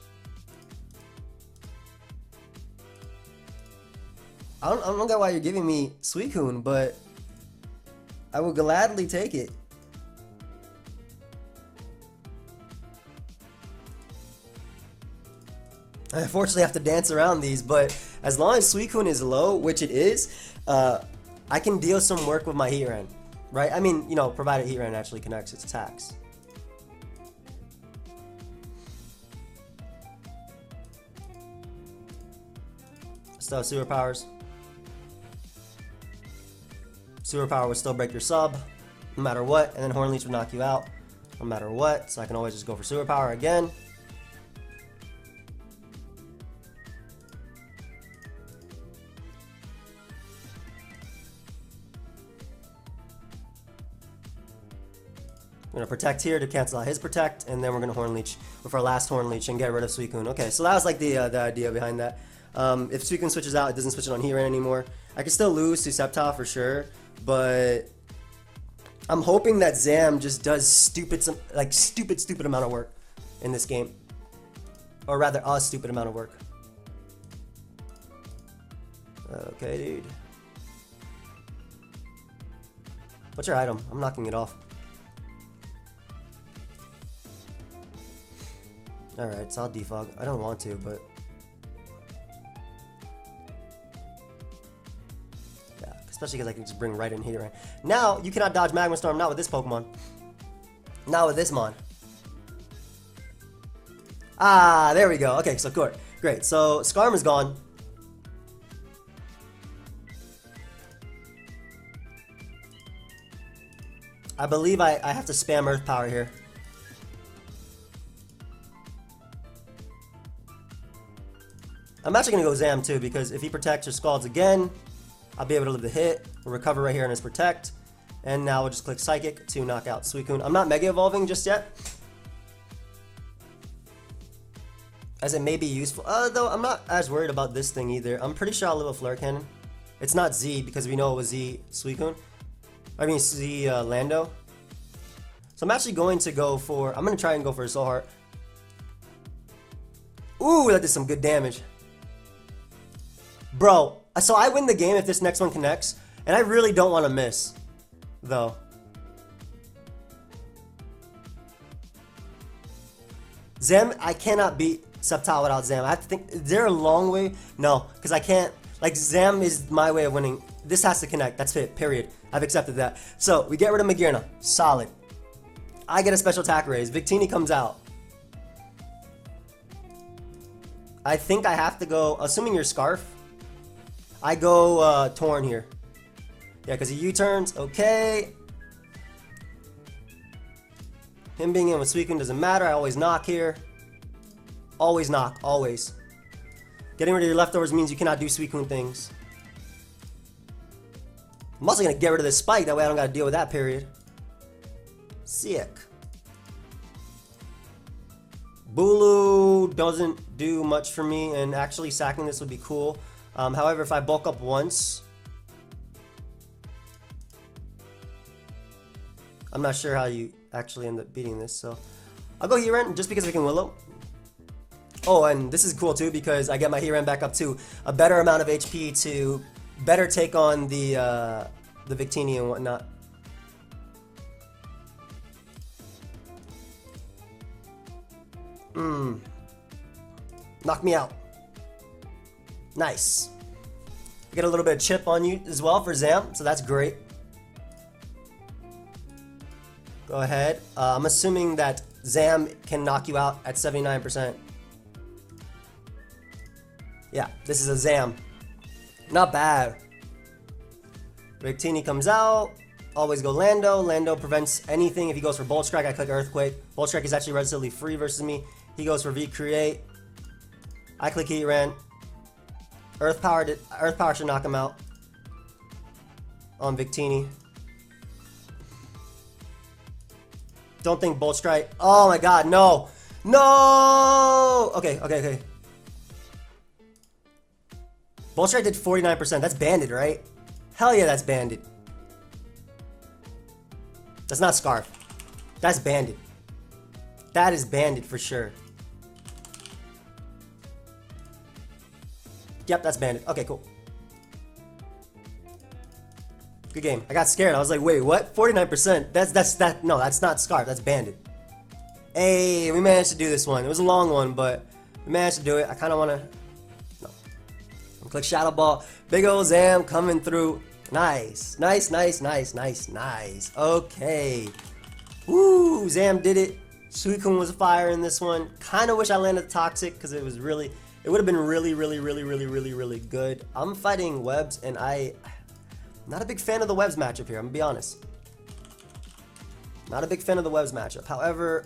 I don't get why you're giving me Suicune, but I will gladly take it. I unfortunately have to dance around these, but as long as Suicune is low, which it is, I can deal some work with my Heatran, right? I mean, you know, provided Heatran actually connects its attacks. Still have superpowers. Superpower would still break your sub, no matter what, and then Hornleech would knock you out, no matter what, so I can always just go for superpower again. We're going to protect here to cancel out his protect, and then we're going to Hornleech with our last Hornleech and get rid of Suicune. Okay, so that was like the idea behind that. If Suicune switches out, it doesn't switch it on Heatran anymore. I can still lose to Sceptile for sure, but I'm hoping that Zam just does stupid amount of work in this game. Or rather, a stupid amount of work. Okay, dude. What's your item? I'm knocking it off. Alright, so I'll defog. I don't want to, but... yeah, especially because I can just bring right in here. Right? Now, you cannot dodge Magma Storm, not with this Pokemon. Not with this Mon. Ah, there we go. Okay, so good. Great, so Skarm is gone. I believe I have to spam Earth Power here. I'm actually going to go Zam too, because if he protects or scalds again, I'll be able to live the hit. We'll recover right here on his protect. And now we'll just click Psychic to knock out Suicune. I'm not Mega Evolving just yet, as it may be useful. Though I'm not as worried about this thing either. I'm pretty sure I'll live a Flare Cannon. It's not Z, because we know it was Z Suicune. I mean Z Lando. So I'm actually going to go for... I'm going to try and go for a Soul Heart. Ooh, that did some good damage. Bro, so I win the game if this next one connects, and I really don't want to miss, though. Zam, I cannot beat Sceptile without Zam. I have to think, is there a long way? No, because I can't, like Zam is my way of winning. This has to connect, that's it, period. I've accepted that. So, we get rid of Magearna, solid. I get a special attack raise, Victini comes out. I think I have to go, assuming you're Scarf, I go Torn here. Yeah, because he U-turns. Okay. Him being in with Suicune doesn't matter. I always knock here. Always knock. Always. Getting rid of your leftovers means you cannot do Suicune things. I'm also going to get rid of this Spike. That way I don't got to deal with that period. Sick. Abbulu doesn't do much for me, and actually sacking this would be cool. However, if I bulk up once, I'm not sure how you actually end up beating this, so I'll go Heatran just because I can Willow. Oh, and this is cool too because I get my Heatran back up to a better amount of HP to better take on the Victini and whatnot. Knock me out. Nice. I get a little bit of chip on you as well for Zam, so that's great. Go ahead. I'm assuming that Zam can knock you out at 79%. Yeah, this is a Zam. Not bad. Victini comes out. Always go Lando. Lando prevents anything. If he goes for Bolt Strike, I click Earthquake. Bolt Strike is actually relatively free versus me. He goes for V-Create. I click Heatran. Earth Power should knock him out on Victini. Don't think Bolt Strike. Oh my god, no. No! Okay. Bolt Strike did 49%. That's banded, right? Hell yeah, that's banded. That's not Scarf. That's banded. That is banded for sure. Yep, that's banded. Okay, cool. Good game. I got scared. I was like, wait, what? 49%? No, that's not Scarf. That's banded. Hey, we managed to do this one. It was a long one, but we managed to do it. I kind of want to... No. Click Shadow Ball. Big ol' Zam coming through. Nice. Nice. Okay. Woo, Zam did it. Suicune was fire in this one. Kind of wish I landed Toxic because it was really... It would have been really good. I'm fighting Webs, and I'm not a big fan of the Webs matchup here. I'm gonna be honest. Not a big fan of the Webs matchup. However,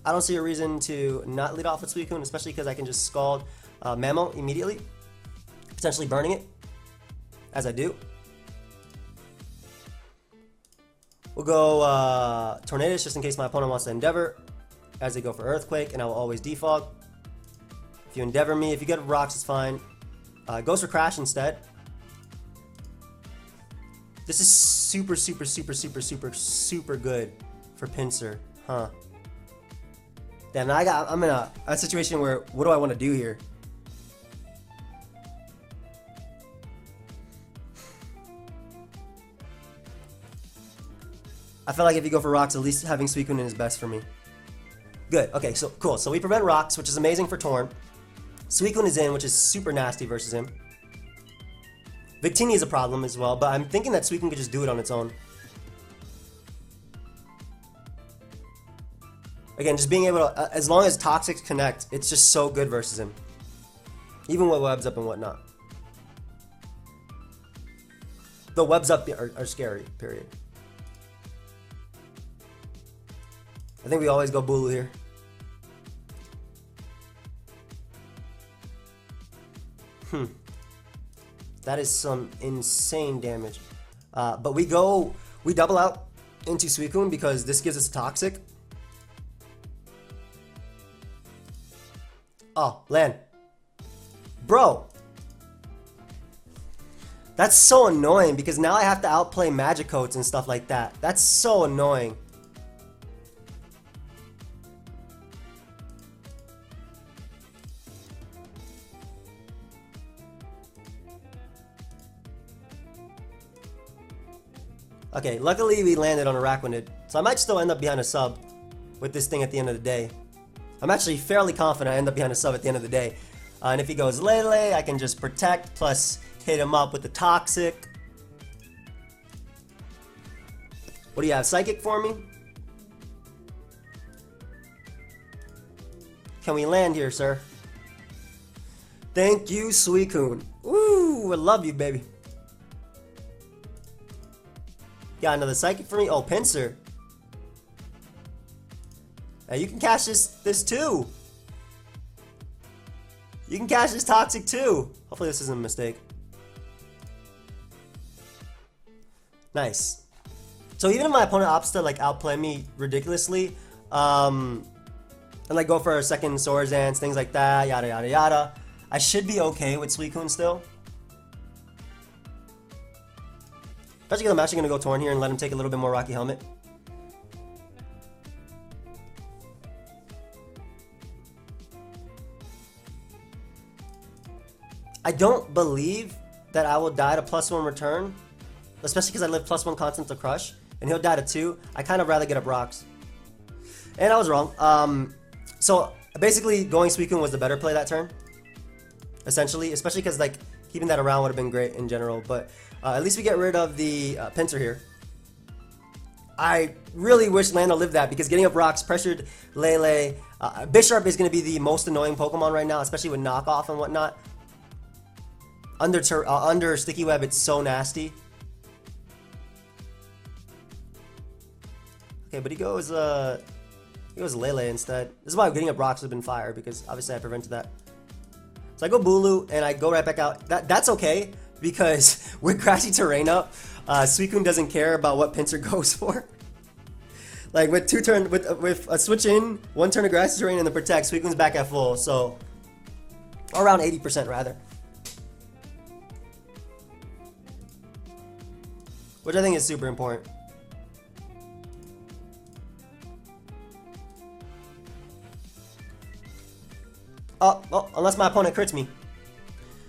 I don't see a reason to not lead off with Suicune, especially because I can just Scald Mamo immediately, potentially burning it, as I do. We'll go Tornadus just in case my opponent wants to Endeavor, as they go for Earthquake, and I will always defog. If you Endeavor me, if you get Rocks, it's fine. Goes for Crash instead. This is super good for Pinsir, huh? Damn, now I'm in a situation where, what do I want to do here? I feel like if you go for Rocks, at least having Suicune is best for me. Good, okay, so cool. So we prevent Rocks, which is amazing for Torn. Suicune is in, which is super nasty versus him. Victini is a problem as well, but I'm thinking that Suicune could just do it on its own. Again, just being able to, as long as Toxics connect, it's just so good versus him. Even with Webs up and whatnot. The Webs up are scary, period. I think we always go Abbulu here. That is some insane damage. But we double out into Suicune because this gives us Toxic. Oh, land. Bro. That's so annoying because now I have to outplay Magic Coats and stuff like that. That's so annoying. Okay, luckily we landed on Araquanid, so I might still end up behind a sub with this thing at the end of the day. I'm actually fairly confident I end up behind a sub at the end of the day. And if he goes Lele, I can just protect, plus hit him up with the Toxic. What do you have, Psychic for me? Can we land here, sir? Thank you, Suicune. Ooh, I love you, baby. Got another Psychic for me? Oh, Pinsir. Now you can catch this too. You can catch this Toxic too. Hopefully this isn't a mistake. Nice. So even if my opponent opts to like outplay me ridiculously, and like go for a second Swords Dance, things like that, yada yada yada, I should be okay with Suicune still. Especially because I'm actually going to go Torn here and let him take a little bit more Rocky Helmet. I don't believe that I will die to +1 return, especially because I live +1 constant to Crush, and he'll die to 2. I kind of rather get up Rocks. And I was wrong. So basically going Suicune was the better play that turn, essentially, especially because like keeping that around would have been great in general, but at least we get rid of the Pinsir here. I really wish Lando lived that because getting up Rocks pressured Lele. Bisharp is going to be the most annoying Pokemon right now, especially with knockoff and whatnot. Under Sticky Web, it's so nasty. Okay, but he goes Lele instead. This is why getting up Rocks would have been fire because obviously I prevented that. So I go Abbulu and I go right back out. That's okay because with Grassy Terrain up, Suicune doesn't care about what Pinsir goes for. Like with with a switch in, 1 turn of grassy terrain and the protect, Suicune's back at full, so around 80% rather. Which I think is super important. Oh, well, unless my opponent crits me.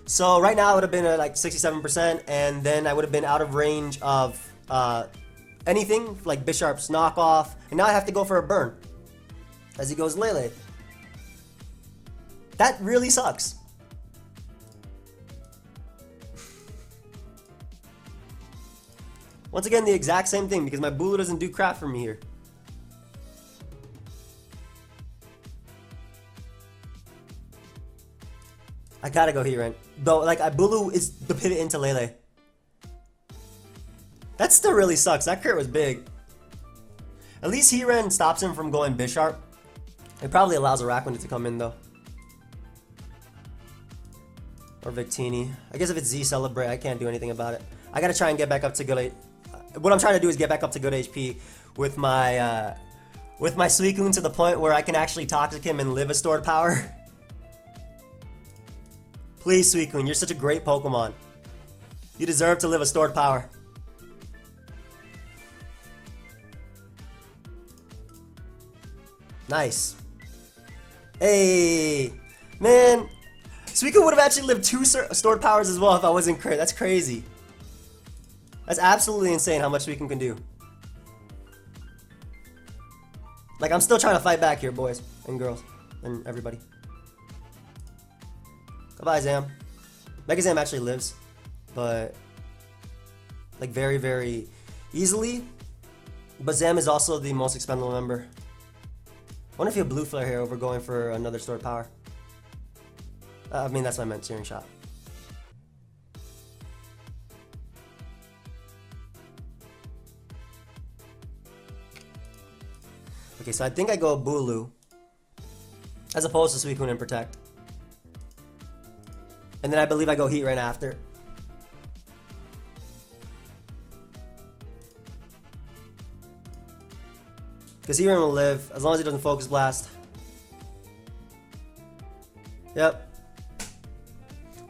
So right now I would have been at like 67%, and then I would have been out of range of anything like Bisharp's knockoff, and now I have to go for a burn as he goes Lele. That really sucks. Once again, the exact same thing because my Abbulu doesn't do crap for me here. I gotta go Heatran. Though, like, Abbulu is the pivot into Lele. That still really sucks. That crit was big. At least Heatran stops him from going Bisharp. It probably allows Araquanid to come in, though. Or Victini. I guess if it's Z Celebrate, I can't do anything about it. I gotta try and get back up to good... What I'm trying to do is get back up to good HP with my Suicune to the point where I can actually Toxic him and live a stored power. Please, Suicune, you're such a great Pokemon. You deserve to live a stored power. Nice. Hey, man. Suicune would have actually lived 2 stored powers as well if I wasn't crit. That's crazy. That's absolutely insane how much Suicune can do. Like, I'm still trying to fight back here, boys and girls and everybody. Goodbye, Zam. Mega Zam actually lives, but like very, very easily. But Zam is also the most expendable member. I wonder if you have Blue Flare here over going for another stored power. I mean, that's what I meant, Searing Shot. Okay, so I think I go Abbulu as opposed to Suicune and Protect. And then I believe I go Heat right after. Because Heatran will live as long as he doesn't Focus Blast. Yep.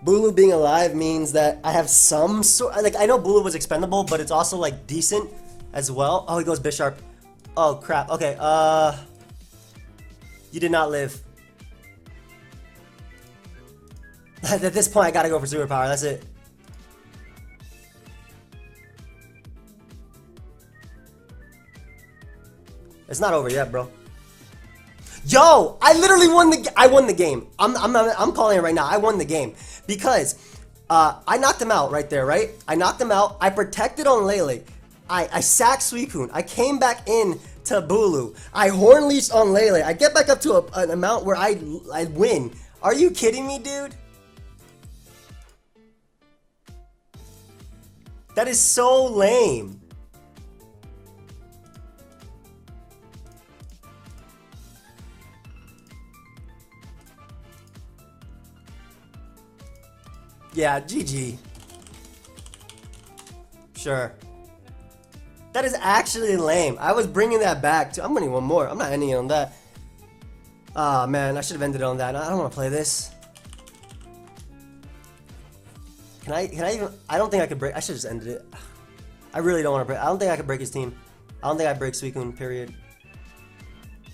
Abbulu being alive means that I have some sort... Like, I know Abbulu was expendable, but it's also, like, decent as well. Oh, he goes Bisharp. Oh, crap. Okay, you did not live. At this point, I gotta go for Superpower. That's it. It's not over yet, bro. Yo, I literally won the game. I'm calling it right now. I won the game because I knocked him out right there, right? I knocked him out. I protected on Lele. I sacked Suicune. I came back in to Abbulu. I Horn Leashed on Lele. I get back up to an amount where I win. Are you kidding me, dude? That is so lame. Yeah, GG. Sure. That is actually lame. I was bringing that back too. I'm winning one more. I'm not ending it on that. Ah, man, I should have ended it on that. I don't want to play this. Can I even... I don't think I could break... I should have just ended it. I really don't want to break... I don't think I could break his team. I don't think I break Suicune, period.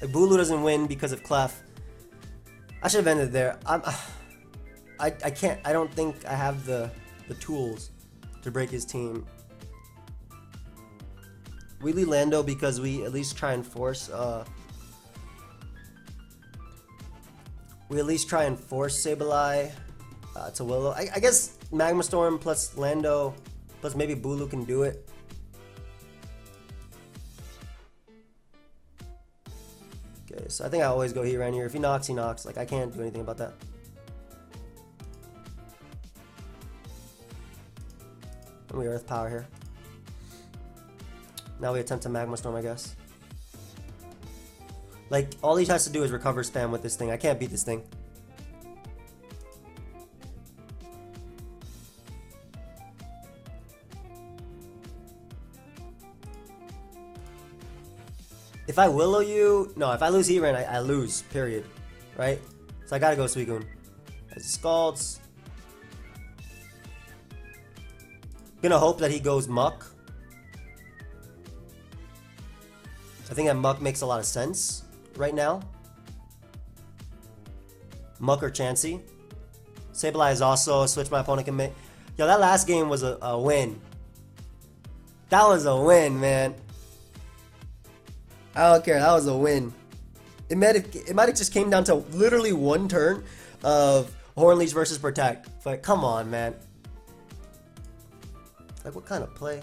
Like, Abbulu doesn't win because of Clef. I should have ended there. I can't... I don't think I have the tools to break his team. We lead Lando because we at least try and force... we at least try and force Sableye to Willow. I guess Magma Storm plus Lando plus maybe Abbulu can do it. Okay, so I think I always go Heatran here. If he knocks, he knocks. Like, I can't do anything about that. And we Earth Power here. Now we attempt to Magma Storm, I guess. Like, all he has to do is recover spam with this thing. I can't beat this thing. If If I Willow you, no, if I lose Heatran, I lose, period. Right? So I gotta go Suicune. As Scalds. Gonna hope that he goes Muck. I think that Muck makes a lot of sense right now. Muck or Chansey. Sableye also a switch my opponent can make. Yo, that last game was a win. That was a win, man. I don't care. That was a win. It might have just came down to literally one turn of Horn Leech versus Protect. But come on, man. Like, what kind of play?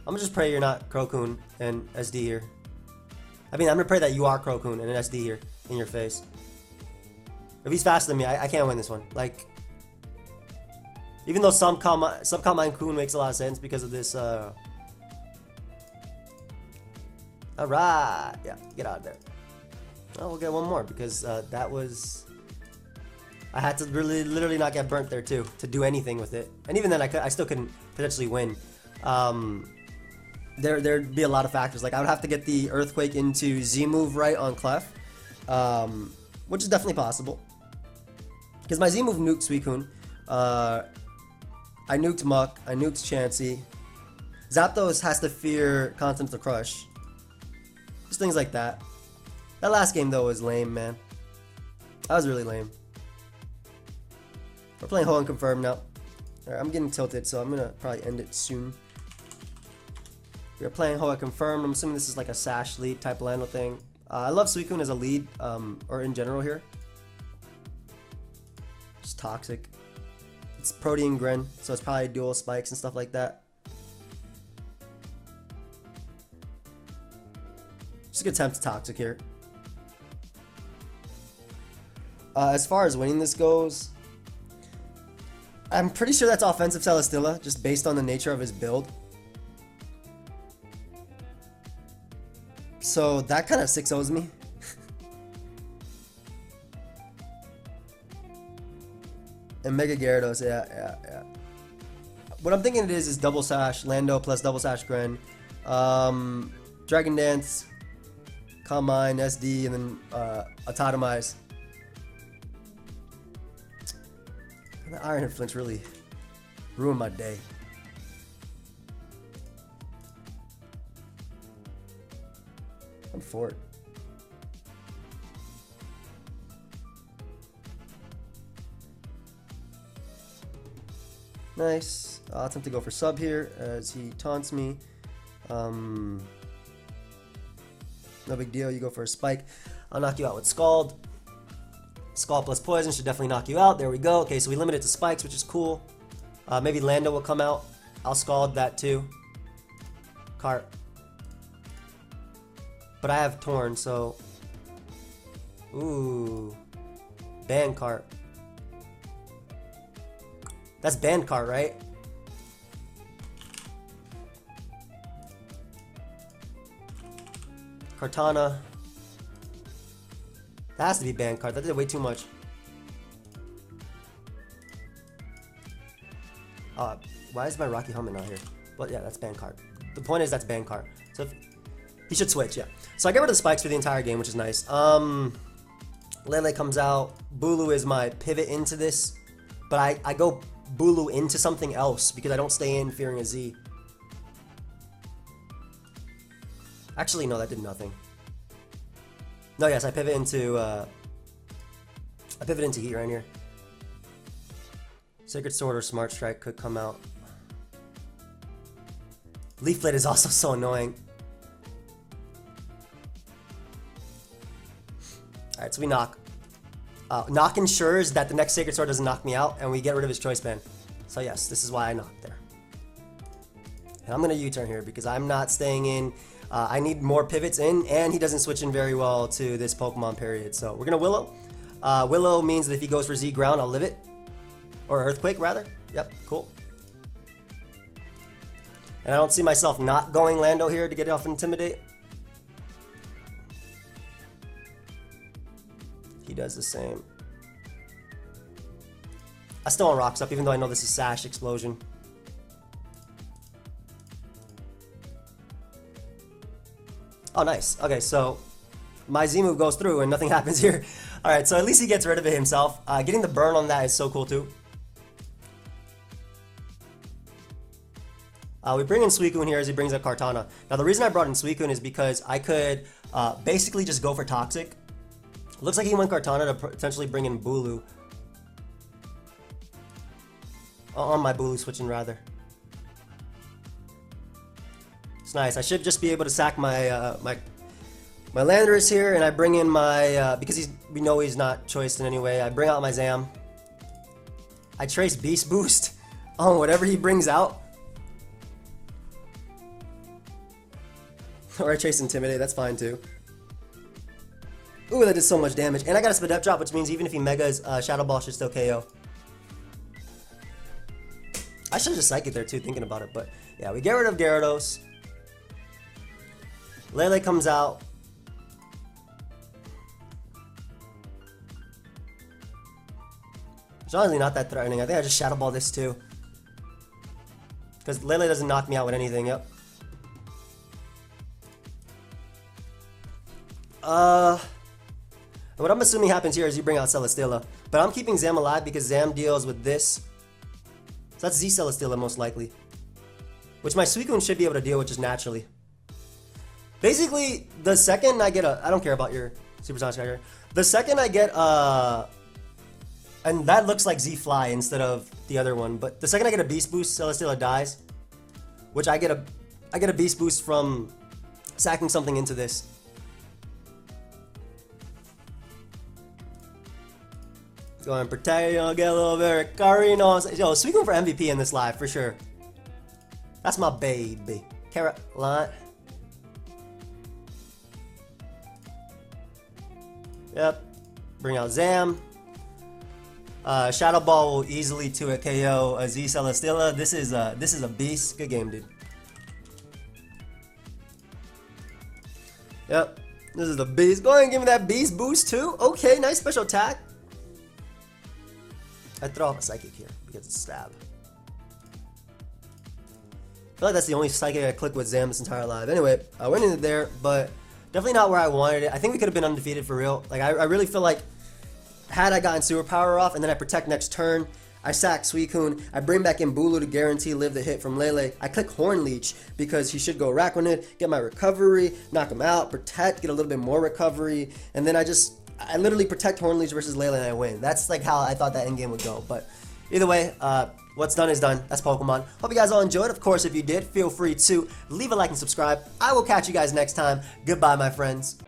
I'm gonna just pray you're not Crocoon and SD here. I mean, I'm gonna pray that you are Crocoon and an SD here in your face. If he's faster than me, I can't win this one. Like, even though some Combine Coon makes a lot of sense because of this. Alright, yeah, get out of there. Oh, we'll get one more because that was. I had to really, literally not get burnt there too to do anything with it, and even then, I still couldn't potentially win. There'd be a lot of factors. Like I would have to get the Earthquake into Z move right on Clef, which is definitely possible. Because my Z move nuked Suicune, I nuked Muck, I nuked Chansey. Zapdos has to fear Continental Crush. Just things like that. That last game though was lame, man. That was really lame. We're playing Hoenn Confirm now. Alright, I'm getting tilted, so I'm gonna probably end it soon. We're playing Hoenn Confirm. I'm assuming this is like a Sash lead type Lando thing. I love Suicune as a lead, or in general here. Just toxic. It's Protean Gren, so it's probably dual spikes and stuff like that. Just a good attempt to toxic here. As far as winning this goes, I'm pretty sure that's offensive Celesteela, just based on the nature of his build. So that kind of 6-0s me. And Mega Gyarados, yeah. What I'm thinking it is double Sash, Lando plus double Sash Gren. Dragon Dance, Combine, SD, and then Autotomize. The Iron Head Flinch really ruined my day. I'm for it. Nice. I'll attempt to go for sub here as he taunts me. No big deal. You go for a spike. I'll knock you out with Scald. Scald plus Poison should definitely knock you out. There we go. Okay, so we limit it to spikes, which is cool. Maybe Lando will come out. I'll Scald that too. Cart. But I have Torn, so... Ooh. Ban Cart. That's Ban Cart, right? Kartana. That has to be Ban Cart. That did way too much. Why is my Rocky Helmet not here? But yeah, that's Ban Cart. The point is that's Ban Cart. So if, he should switch, yeah. So I get rid of the spikes for the entire game, which is nice. Lele comes out. Bulu is my pivot into this. But I go Bulu into something else because I don't stay in fearing a Z. Actually, no, that did nothing. No, yes, I pivot into Heat right here. Sacred Sword or Smart Strike could come out. Leaf Blade is also so annoying. Alright, so we knock. Knock ensures that the next Sacred Sword doesn't knock me out, and we get rid of his Choice Band. So yes, this is why I knocked there. And I'm going to U-turn here because I'm not staying in. I need more pivots in, and he doesn't switch in very well to this Pokemon period. So we're going to Willow. Willow means that if he goes for Z Ground, I'll live it. Or Earthquake, rather. Yep, cool. And I don't see myself not going Lando here to get off Intimidate. He does the same. I still want Rocks up, even though I know this is Sash Explosion. Oh, nice. Okay, so my Z move goes through and nothing happens here. Alright, so at least he gets rid of it himself. Getting the burn on that is so cool too. We bring in Suicune here as he brings up Kartana. Now the reason I brought in Suicune is because I could basically just go for Toxic. Looks like he went Kartana to potentially bring in Bulu. On my Bulu switching rather. It's nice. I should just be able to sack my my Landorus here, and I bring in my because we know he's not choiced in any way. I bring out my Zam. I trace Beast Boost on whatever he brings out. Or I trace Intimidate, that's fine too. Ooh, that did so much damage. And I got a Spadep drop, which means even if he Megas, Shadow Ball should still KO. I should have just Psychic there too, thinking about it. But yeah, we get rid of Gyarados. Lele comes out. It's honestly not that threatening. I think I just Shadow Ball this too. Because Lele doesn't knock me out with anything, yep. What I'm assuming happens here is you bring out Celesteela. But I'm keeping Zam alive because Zam deals with this. So that's Z Celesteela most likely. Which my Suicune should be able to deal with just naturally. Basically, the second I get I don't care about your Supersonic Striker. The second I get and that looks like Z Fly instead of the other one. But the second I get a Beast Boost, Celesteela dies. Which I get a Beast Boost from sacking something into this. Go and protect, get a little bit of Carino. Yo, Suicune for MVP in this live, for sure. That's my baby. Caroline. Yep. Bring out Zam. Shadow Ball will easily 2-hit KO a Z Celesteela. This is a beast. Good game, dude. Yep. This is the beast. Go ahead and give me that beast boost too. Okay, nice special attack. I throw off a Psychic here because it's stab. I feel like that's the only Psychic I click with Zam this entire live. Anyway, I went into there, but definitely not where I wanted it. I think we could have been undefeated for real. Like, I really feel like had I gotten Super Power off and then I protect next turn, I sack Suicune, I bring back in Bulu to guarantee live the hit from Lele. I click Horn Leech because he should go Araquanid, get my recovery, knock him out, protect, get a little bit more recovery, and then I literally protect Horn Leech versus Lele and I win. That's like how I thought that endgame would go. But either way, what's done is done. That's Pokemon. Hope you guys all enjoyed. Of course, if you did, feel free to leave a like and subscribe. I will catch you guys next time. Goodbye, my friends.